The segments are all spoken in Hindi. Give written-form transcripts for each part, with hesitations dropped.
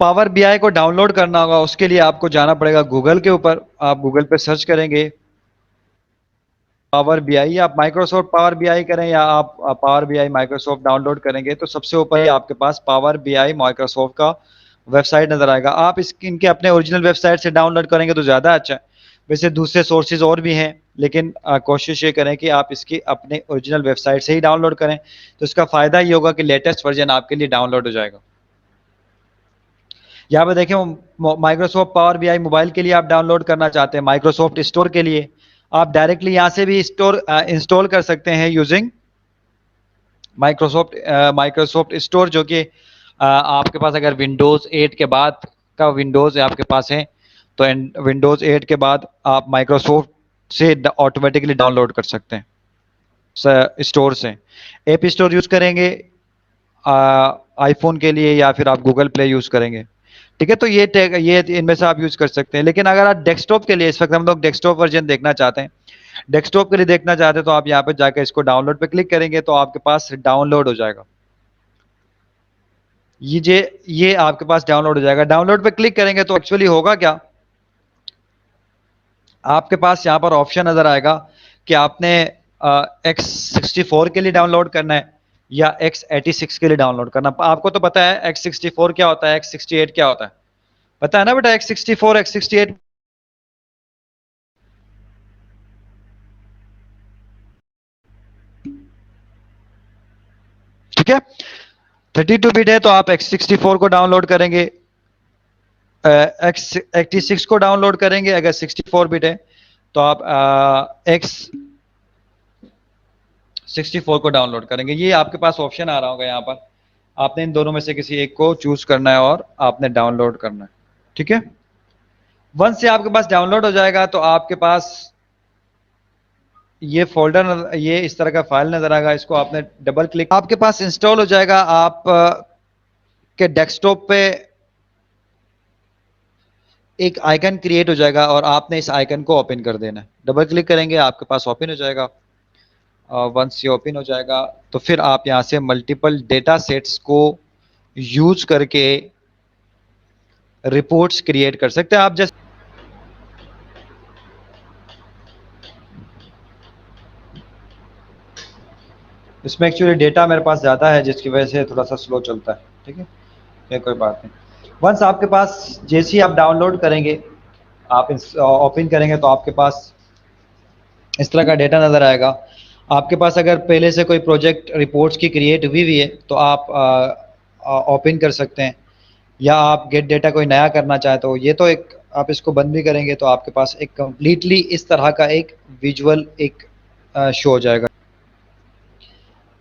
पावर बीआई को डाउनलोड करना होगा, उसके लिए आपको जाना पड़ेगा गूगल के ऊपर। आप गूगल पे सर्च करेंगे पावर बीआई, या आप माइक्रोसॉफ्ट पावर बीआई करें, या आप पावर बीआई माइक्रोसॉफ्ट डाउनलोड करेंगे तो सबसे ऊपर ही आपके पास पावर बीआई माइक्रोसॉफ्ट का वेबसाइट नजर आएगा। आप इनके अपने ओरिजिनल वेबसाइट से डाउनलोड करेंगे तो ज़्यादा अच्छा है। वैसे दूसरे सोर्सेज और भी हैं, लेकिन कोशिश ये करें कि आप इसकी अपने ओरिजिनल वेबसाइट से ही डाउनलोड करें, तो इसका फ़ायदा ये होगा कि लेटेस्ट वर्जन आपके लिए डाउनलोड हो जाएगा। यहाँ पे देखें, माइक्रोसॉफ्ट पावर बीआई मोबाइल के लिए आप डाउनलोड करना चाहते हैं, माइक्रोसॉफ्ट स्टोर के लिए आप डायरेक्टली यहाँ से भी स्टोर इंस्टॉल कर सकते हैं यूजिंग माइक्रोसॉफ्ट स्टोर, जो कि आपके पास अगर विंडोज़ 8 के बाद का विंडोज़ आपके पास है तो विंडोज़ 8 के बाद आप माइक्रोसॉफ्ट से ऑटोमेटिकली डाउनलोड कर सकते हैं स्टोर से। ऐप स्टोर यूज़ करेंगे आईफोन के लिए, या फिर आप गूगल प्ले यूज़ करेंगे, ठीक है। तो ये इनमें से आप यूज़ कर सकते हैं। लेकिन अगर आप डेस्कटॉप के लिए, इस वक्त हम लोग डेस्कटॉप वर्जन देखना चाहते हैं, डेस्कटॉप के लिए देखना चाहते हैं, तो आप यहाँ पे जाकर इसको डाउनलोड पे क्लिक करेंगे तो आपके पास डाउनलोड हो जाएगा। ये आपके पास डाउनलोड हो जाएगा। डाउनलोड पे क्लिक करेंगे तो एक्चुअली होगा क्या, आपके पास यहाँ पर ऑप्शन नजर आएगा कि आपने X64 के लिए डाउनलोड करना है या X86 के लिए डाउनलोड करना। आपको तो पता है X64 क्या होता है, X68 क्या होता है, पता है ना बेटा? X64 X68 ठीक है। 32 बिट है तो आप X64 को डाउनलोड करेंगे, X86 को डाउनलोड करेंगे। अगर 64 बिट है तो आप X64 को डाउनलोड करेंगे। ये आपके पास ऑप्शन आ रहा होगा यहाँ पर, आपने इन दोनों में से किसी एक को चूज करना है और आपने डाउनलोड करना है, ठीक है। वंस से आपके पास डाउनलोड हो जाएगा तो आपके पास ये फोल्डर, ये इस तरह का फाइल नजर आएगा। इसको आपने डबल क्लिक, आपके पास इंस्टॉल हो जाएगा। आप के डेस्कटॉप पे एक आइकन क्रिएट हो जाएगा और आपने इस आइकन को ओपन कर देना है। डबल क्लिक करेंगे आपके पास ओपन हो जाएगा। वंस ये ओपन हो जाएगा तो फिर आप यहाँ से मल्टीपल डेटा सेट्स को यूज करके रिपोर्ट्स क्रिएट कर सकते हैं। आप जैसे इसमें एक्चुअली डेटा मेरे पास ज़्यादा है जिसकी वजह से थोड़ा सा स्लो चलता है, ठीक है, ये कोई बात नहीं। वंस आपके पास जैसे ही आप डाउनलोड करेंगे, आप ओपन करेंगे तो आपके पास इस तरह का डेटा नज़र आएगा। आपके पास अगर पहले से कोई प्रोजेक्ट रिपोर्ट्स की क्रिएट हुई हुई है तो आप ओपन कर सकते हैं, या आप गेट डेटा कोई नया करना चाहे तो ये तो एक, आप इसको बंद भी करेंगे तो आपके पास एक कंप्लीटली इस तरह का एक विजुअल एक शो हो जाएगा।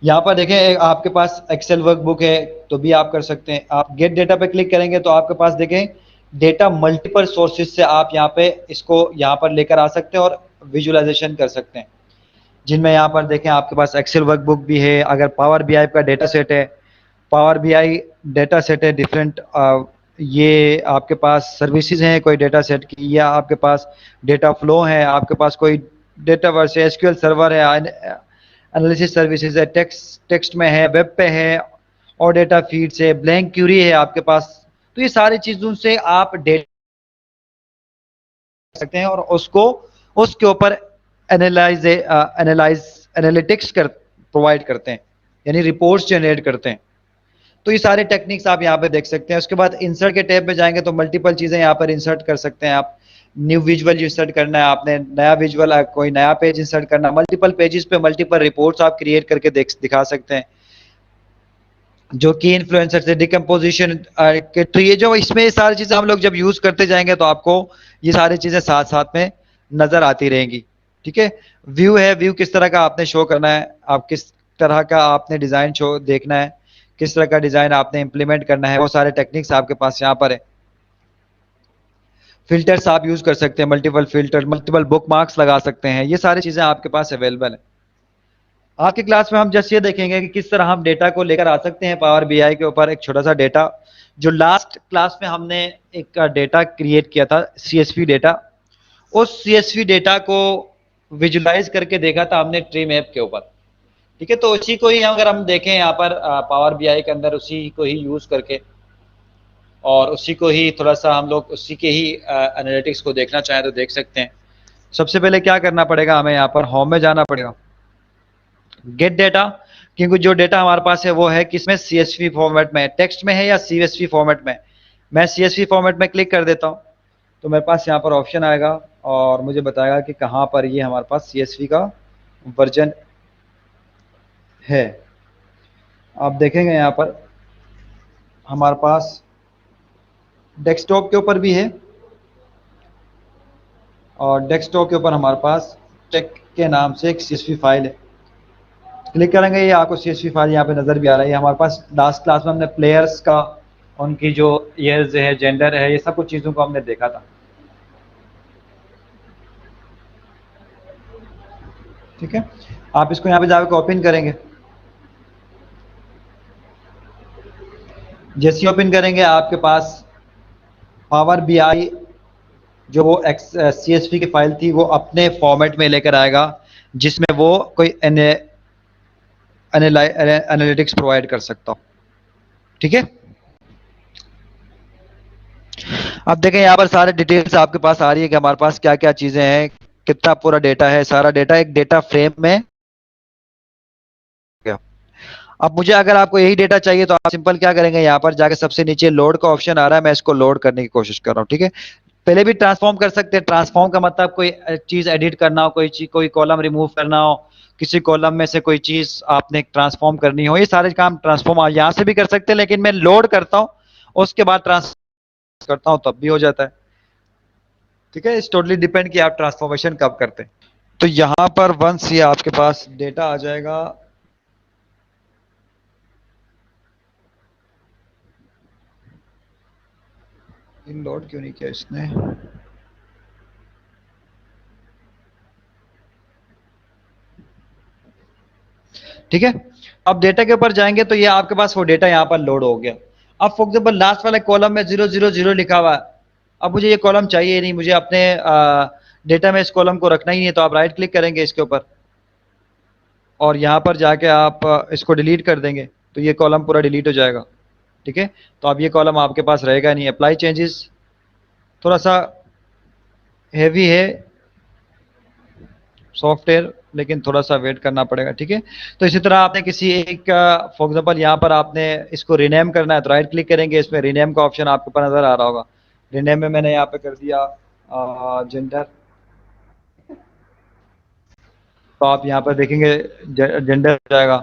यहाँ पर देखें आपके पास एक्सेल वर्कबुक है तो भी आप कर सकते हैं। आप गेट डेटा पे क्लिक करेंगे तो आपके पास देखें डेटा मल्टीपल सोर्सेज से आप यहाँ पे इसको यहाँ पर लेकर आ सकते हैं और विजुअलाइजेशन कर सकते हैं, जिनमें यहाँ पर देखें आपके पास एक्सेल वर्कबुक भी है। अगर पावर बीआई का डेटा सेट है, पावर बीआई डेटा सेट है डिफरेंट, ये आपके पास सर्विसेज हैं कोई डेटा सेट की, या आपके पास डेटा फ्लो है, आपके पास कोई डेटा वर्स है, एसक्यूएल सर्वर है, एनालिसिस सर्विसेज है, टेक्स्ट में है, वेब पे है, और डेटा फीड्स है, ब्लैंक क्यूरी है आपके पास। तो ये सारी चीज़ों से आप डेटा सकते हैं और उसको उसके ऊपर एनालिटिक्स कर प्रोवाइड करते हैं, यानी रिपोर्ट्स जनरेट करते हैं। तो ये सारे टेक्निक्स आप यहाँ पे देख सकते हैं। उसके बाद इंसर्ट के टैब पे जाएंगे तो मल्टीपल चीज़ें यहाँ पर इंसर्ट कर सकते हैं आप। न्यू विजुअल इंसर्ट करना है आपने, नया विजुअल, कोई नया पेज इंसर्ट करना, मल्टीपल पेजेस पे मल्टीपल रिपोर्ट्स आप क्रिएट करके दिखा सकते हैं, जो की इन्फ्लुएंसर से डिकम्पोजिशन के। तो ये जो इसमें सारी चीज़ें हम लोग जब यूज़ करते जाएंगे तो आपको ये सारी चीज़ें साथ साथ में नज़र आती रहेंगी, ठीक है। व्यू है, व्यू किस तरह का आपने शो करना है, आप किस तरह का आपने डिज़ाइन शो देखना है, किस तरह का डिज़ाइन आपने इंप्लीमेंट करना है, वो सारे टेक्निक्स आपके पास यहाँ पर है। फिल्टर्स आप यूज़ कर सकते हैं, multiple filter, multiple book marks लगा सकते हैं, ये सारी चीज़ें आपके पास अवेलेबल है। आज की क्लास में हम जस्ट ये देखेंगे कि किस तरह हम डेटा को लेकर आ सकते हैं पावर बीआई के ऊपर। एक छोटा सा डेटा जो लास्ट क्लास में हमने एक डेटा क्रिएट किया था, सीएसवी डेटा, उस सीएसवी डेटा को विजुलाइज करके देखा था हमने ट्री मैप के ऊपर, ठीक है। तो उसी को ही अगर हम देखें यहाँ पर पावर बीआई के अंदर, उसी को ही यूज करके और उसी को ही थोड़ा सा हम लोग उसी के ही एनालिटिक्स को देखना चाहें तो देख सकते हैं। सबसे पहले क्या करना पड़ेगा, हमें यहाँ पर होम में जाना पड़ेगा, गेट डेटा, क्योंकि जो डेटा हमारे पास है वो है किसमें, CSV फॉर्मेट में, टेक्स्ट में है या CSV फॉर्मेट में। मैं CSV फॉर्मेट में क्लिक कर देता हूँ तो मेरे पास यहाँ पर ऑप्शन आएगा और मुझे बताएगा कि कहाँ पर ये हमारे पास CSV का वर्जन है। आप देखेंगे यहाँ पर हमारे पास डेस्कटॉप के ऊपर भी है और डेस्कटॉप के ऊपर हमारे पास टेक के नाम से एक CSV फाइल है। क्लिक करेंगे ये आपको CSV फाइल यहाँ पे नज़र भी आ रहा है। ये हमारे पास लास्ट क्लास में हमने प्लेयर्स का, उनकी जो ईयर्स है, जेंडर है, ये सब कुछ चीज़ों को हमने देखा था। ठीक है, आप इसको यहाँ पे जाकर ओपन करेंगे। जैसे ओपन करेंगे आपके पास पावर BI जो वो CSV की फाइल थी वो अपने फॉर्मेट में लेकर आएगा जिसमें वो कोई एनालिटिक्स प्रोवाइड कर सकता हो। ठीक है, अब देखें यहाँ पर सारे डिटेल्स आपके पास आ रही है कि हमारे पास क्या क्या चीजें हैं, कितना पूरा डेटा है, सारा डेटा एक डेटा फ्रेम में। अब मुझे अगर आपको यही डेटा चाहिए तो आप सिंपल क्या करेंगे, यहाँ पर जाके सबसे नीचे लोड का ऑप्शन आ रहा है, मैं इसको लोड करने की कोशिश कर रहा हूँ। ठीक है, पहले भी ट्रांसफॉर्म कर सकते हैं। ट्रांसफॉर्म का मतलब कोई चीज एडिट करना हो, कोई चीज, कोई कॉलम रिमूव करना हो, किसी कॉलम में से कोई चीज आपने ट्रांसफॉर्म करनी हो, ये सारे काम ट्रांसफॉर्म यहाँ से भी कर सकते हैं, लेकिन मैं लोड करता हूँ उसके बाद ट्रांसफॉर्म करता हूँ तब भी हो जाता है। ठीक है, इस टोटली डिपेंड कि आप ट्रांसफॉर्मेशन कब करते हैं। तो यहाँ पर वंस ये आपके पास डेटा आ जाएगा, इन लोड क्यों नहीं किया इसने, ठीक है। अब डेटा के ऊपर जाएंगे तो ये आपके पास वो डेटा यहाँ पर लोड हो गया। अब फॉर एग्जाम्पल लास्ट वाले कॉलम में 000 लिखा हुआ है, अब मुझे ये कॉलम चाहिए नहीं, मुझे अपने डेटा में इस कॉलम को रखना ही नहीं है, तो आप राइट क्लिक करेंगे इसके ऊपर और यहाँ पर जाके आप इसको डिलीट कर देंगे तो ये कॉलम पूरा डिलीट हो जाएगा। ठीक है, तो अब ये कॉलम आपके पास रहेगा नहीं। अप्लाई चेंजेस थोड़ा सा हैवी है सॉफ्टवेयर, लेकिन थोड़ा सा वेट करना पड़ेगा। ठीक है, तो इसी तरह आपने किसी एक फॉर एग्जांपल यहाँ पर आपने इसको रीनेम करना है तो राइट क्लिक करेंगे, इसमें रीनेम का ऑप्शन आपके ऊपर नजर आ रहा होगा। रीनेम में मैंने यहाँ पे कर दिया जेंडर, तो आप यहाँ पर देखेंगे जेंडर हो जाएगा।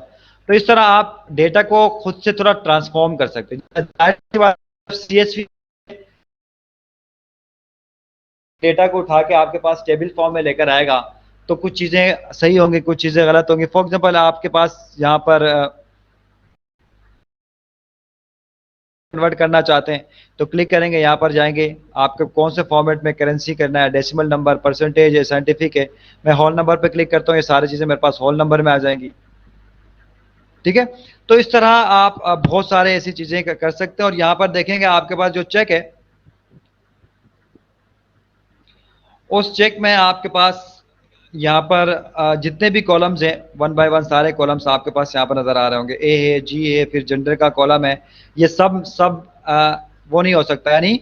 तो इस तरह आप डेटा को खुद से थोड़ा ट्रांसफॉर्म कर सकते हैं। CSV डेटा को उठा के आपके पास टेबल फॉर्म में लेकर आएगा तो कुछ चीजें सही होंगी, कुछ चीजें गलत होंगी। फॉर एग्जांपल आपके पास यहाँ पर कन्वर्ट करना चाहते हैं तो क्लिक करेंगे, यहाँ पर जाएंगे, आपको कौन से फॉर्मेट में करेंसी करना है, डेसिमल नंबर, परसेंटेज है, साइंटिफिक है। मैं होल नंबर पे क्लिक करता हूँ, ये सारी चीजें मेरे पास होल नंबर में आ जाएंगी। ठीक है, तो इस तरह आप बहुत सारे ऐसी चीजें कर सकते हैं। और यहाँ पर देखेंगे आपके पास जो चेक है, उस चेक में आपके पास यहाँ पर जितने भी कॉलम्स हैं वन बाय वन सारे कॉलम्स आपके पास यहाँ पर नजर आ रहे होंगे। ए है, जी है, फिर जेंडर का कॉलम है, ये सब सब वो नहीं हो सकता, यानी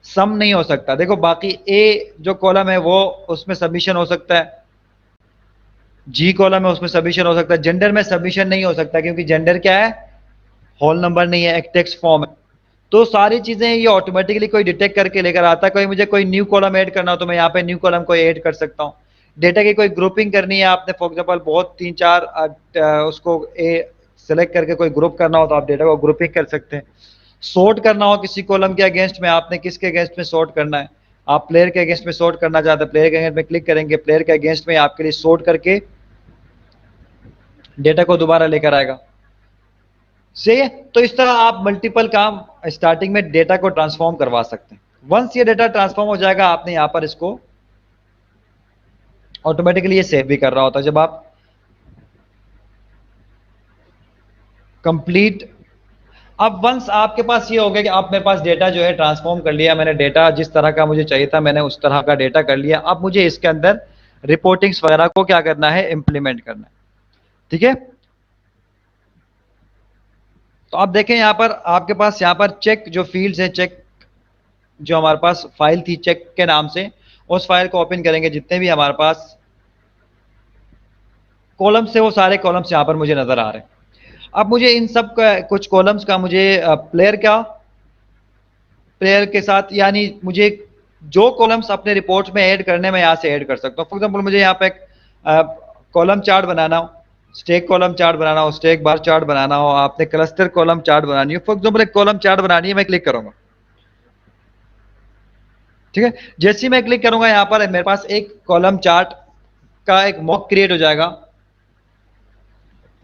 सम नहीं हो सकता। देखो बाकी ए जो कॉलम है वो उसमें सबमिशन हो सकता है, जी कॉलम है उसमें सबमिशन हो सकता है, जेंडर में सबमिशन नहीं हो सकता क्योंकि जेंडर क्या है, होल नंबर नहीं है, एक टेक्स्ट फॉर्म है। तो सारी चीजें ये ऑटोमेटिकली कोई डिटेक्ट करके लेकर आता है। कोई मुझे कोई न्यू कॉलम ऐड करना हो तो मैं यहाँ पे न्यू कॉलम को ऐड कर सकता हूँ। डेटा की कोई ग्रुपिंग करनी है आपने, फॉर एग्जांपल बहुत 3-4 उसको सेलेक्ट करके कोई ग्रुप करना हो तो आप डेटा को ग्रुपिंग कर सकते हैं। सॉर्ट करना हो किसी कॉलम के अगेंस्ट में, आपने किसके अगेंस्ट में सॉर्ट करना है, आप प्लेयर के अगेंस्ट में सॉर्ट करना चाहते हैं, प्लेयर के अगेंस्ट में क्लिक करेंगे, प्लेयर के अगेंस्ट में आपके लिए सॉर्ट करके डेटा को दोबारा लेकर आएगा। सही है, तो इस तरह आप मल्टीपल काम स्टार्टिंग में डेटा को ट्रांसफॉर्म करवा सकते हैं। वंस ये डेटा ट्रांसफॉर्म हो जाएगा, आपने यहां पर इसको ऑटोमेटिकली ये सेव भी कर रहा होता है। जब आप कंप्लीट, अब वंस आपके पास ये हो गया कि आप मेरे पास डेटा जो है ट्रांसफॉर्म कर लिया, मैंने डेटा जिस तरह का मुझे चाहिए था मैंने उस तरह का डेटा कर लिया। अब मुझे इसके अंदर रिपोर्टिंग्स वगैरह को क्या करना है, इंप्लीमेंट करना है। ठीक है, तो आप देखें यहाँ पर आपके पास यहाँ पर चेक जो फील्ड्स है, चेक जो हमारे पास फाइल थी चेक के नाम से, उस फाइल को ओपन करेंगे, जितने भी हमारे पास कॉलम्स थे वो सारे कॉलम्स यहाँ पर मुझे नजर आ रहे हैं। अब मुझे इन सब का कुछ कॉलम्स का मुझे प्लेयर के साथ, यानी मुझे जो कॉलम्स अपने रिपोर्ट में ऐड करने में यहाँ से ऐड कर सकता हूँ। फॉर एग्जाम्पल मुझे यहाँ पे एक कॉलम चार्ट बनाना हो, स्टेक कॉलम चार्ट बनाना हो, स्टेक बार चार्ट बनाना हो, आपने क्लस्टर कॉलम चार्ट बनानी हो, फॉर एग्जाम्पल एक कॉलम चार्ट बनानी है, मैं क्लिक करूंगा, ठीक है। जैसे ही मैं क्लिक करूंगा यहाँ पर मेरे पास एक कॉलम चार्ट का एक मॉक क्रिएट हो जाएगा,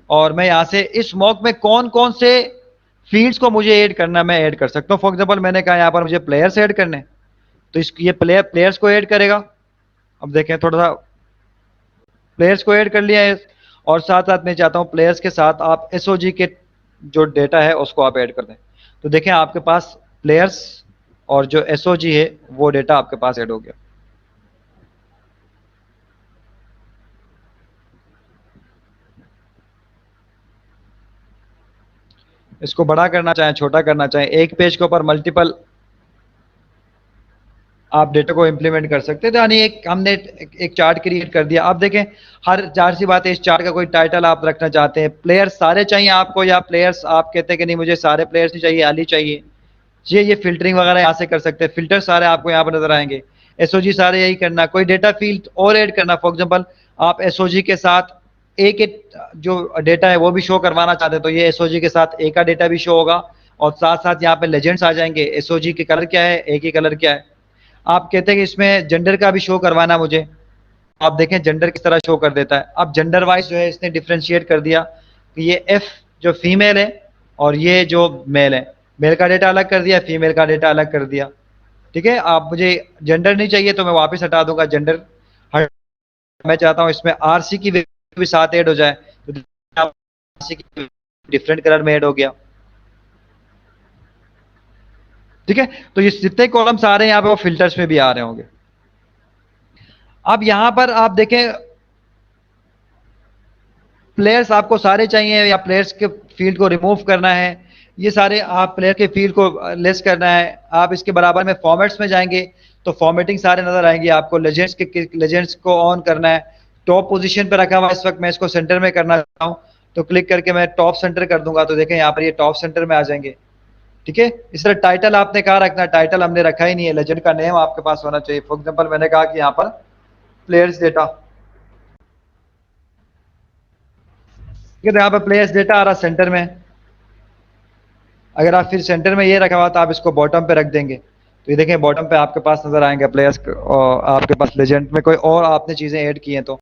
और मैं यहाँ से इस मॉक में कौन कौन से फील्ड्स को मुझे ऐड करना है मैं ऐड कर सकता हूँ। फॉर एग्जाम्पल मैंने कहा यहाँ पर मुझे प्लेयर्स ऐड करने, तो इस ये प्लेयर्स को ऐड करेगा। अब देखें थोड़ा सा प्लेयर्स को ऐड कर लिया है, और साथ साथ मैं चाहता हूँ प्लेयर्स के साथ आप एसओजी के जो डेटा है उसको आप ऐड कर दें। तो देखें आपके पास प्लेयर्स और जो एसओजी है वो डेटा आपके पास ऐड हो गया। इसको बड़ा करना चाहें, छोटा करना चाहें, एक पेज के ऊपर मल्टीपल आप डेटा को इंप्लीमेंट कर सकते हैं। तो यानी एक हमने एक चार्ट क्रिएट कर दिया। आप देखें हर जार सी बात है, इस चार्ट का कोई टाइटल आप रखना चाहते हैं, प्लेयर्स सारे चाहिए आपको, या प्लेयर्स आप कहते हैं कि नहीं मुझे सारे प्लेयर्स नहीं चाहिए, आली चाहिए, ये फिल्टरिंग वगैरह यहाँ से कर सकते हैं। फिल्टर सारे आपको यहाँ पर नजर आएंगे। एसओजी सारे यही करना, कोई डेटा फील्ड और ऐड करना, फॉर एग्जांपल आप एसओजी के साथ एक एक जो डेटा है वो भी शो करवाना चाहते हैं, तो ये एसओजी के साथ ए का डेटा भी शो होगा, और साथ साथ यहाँ पे लेजेंड्स आ जाएंगे, एसओजी के कलर क्या है, ए की कलर क्या है। आप कहते हैं कि इसमें जेंडर का भी शो करवाना मुझे, आप देखें जेंडर किस तरह शो कर देता है। अब जेंडर वाइज जो है इसने डिफ्रेंशिएट कर दिया कि ये एफ जो फीमेल है और ये जो मेल है, मेल का डेटा अलग कर दिया, फीमेल का डेटा अलग कर दिया, ठीक है। आप मुझे जेंडर नहीं चाहिए तो मैं वापस हटा दूंगा जेंडर, मैं चाहता हूं इसमें आरसी की वैल्यू भी साथ ऐड हो जाए, तो आरसी की डिफरेंट कलर में ऐड हो गया, ठीक है। तो ये जितने कॉलम्स आ रहे हैं यहाँ पे वो फिल्टर्स में भी आ रहे होंगे। अब यहां पर आप देखें प्लेयर्स आपको सारे चाहिए या प्लेयर्स के फील्ड को रिमूव करना है, ये सारे आप प्लेयर के फील्ड को लेस करना है। आप इसके बराबर में फॉर्मेट्स में जाएंगे तो फॉर्मेटिंग सारे नजर आएंगे आपको। लेजेंड्स को ऑन करना है, टॉप पोजीशन पे रखा हुआ इस वक्त, मैं इसको सेंटर में करना चाहता हूँ, तो क्लिक करके मैं टॉप सेंटर कर दूंगा, तो देखें यहाँ पर ये टॉप सेंटर में आ जाएंगे, ठीक है। इस तरह टाइटल आपने कहा रखना, टाइटल हमने रखा ही नहीं है, लेजेंड का नेम आपके पास होना चाहिए। फॉर एग्जाम्पल मैंने कहा कि यहाँ पर प्लेयर्स डेटा, ठीक है, तो यहाँ पर प्लेयर्स डेटा आ रहा सेंटर में। अगर आप फिर सेंटर में ये रखा हुआ तो आप इसको बॉटम पे रख देंगे, तो ये देखें बॉटम पे आपके पास नजर आएंगे प्लेयर्स, और आपके पास लेजेंड में कोई और आपने चीजें ऐड की हैं तो